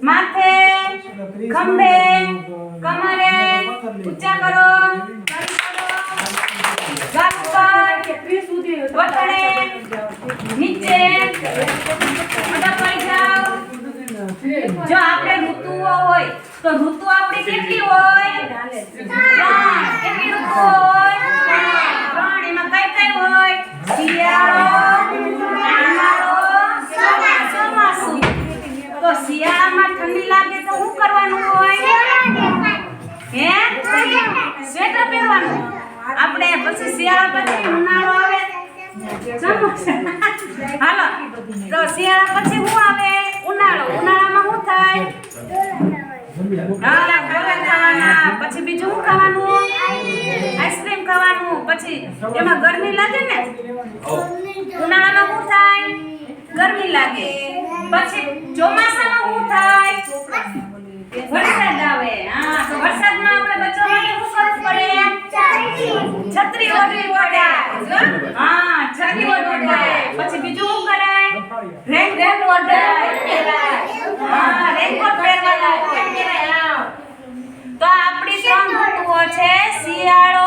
માથે, ખંભે, કમરે, ઊંચા કરો, ગાલ ઉપર, વટણે, નીચે, બધા પડી જાઓ. જો આપણે ઋતુઓ હોય તો ઋતુ આપણી કેટલી હોય? 3. કેટલી ઋતુ હોય? 3. એમાં કઈ કઈ હોય? શિયાળો, ઉનાળો, ચોમાસુ. તો શિયાળામાં ઠંડી લાગે તો શું કરવાનું હોય? હે? સ્વેટર પહેરવાનું. આપણે પછી શિયાળા પછી ઉનાળો આવે, ચોમાસુ. હાલો, તો શિયાળા પછી શું આવે? ઉનાળો. ઉનાળામાં શું થાય? હા, ખાવા ખાવાના. પછી બીજું શું ખાવાનું? આઈસ્ક્રીમ ખાવાનું. પછી એમાં ગરમી લાગે ને, ઉનાળામાં શું થાય? ગરમી લાગે. પછી ચોમાસામાં શું થાય? વરસાદ આવે. હા, તો વરસાદમાં આપણે બચવા માટે શું કરવું પડે? છત્રી ઓઢવી પડે. હા, છત્રી ઓઢવી પડે. પછી બીજું શું કરાય? રેનકોટ ઓઢાય. હા, રેનકોટ પહેરવાનો. તો આપણી 3 ઋતુઓ છે: શિયાળો,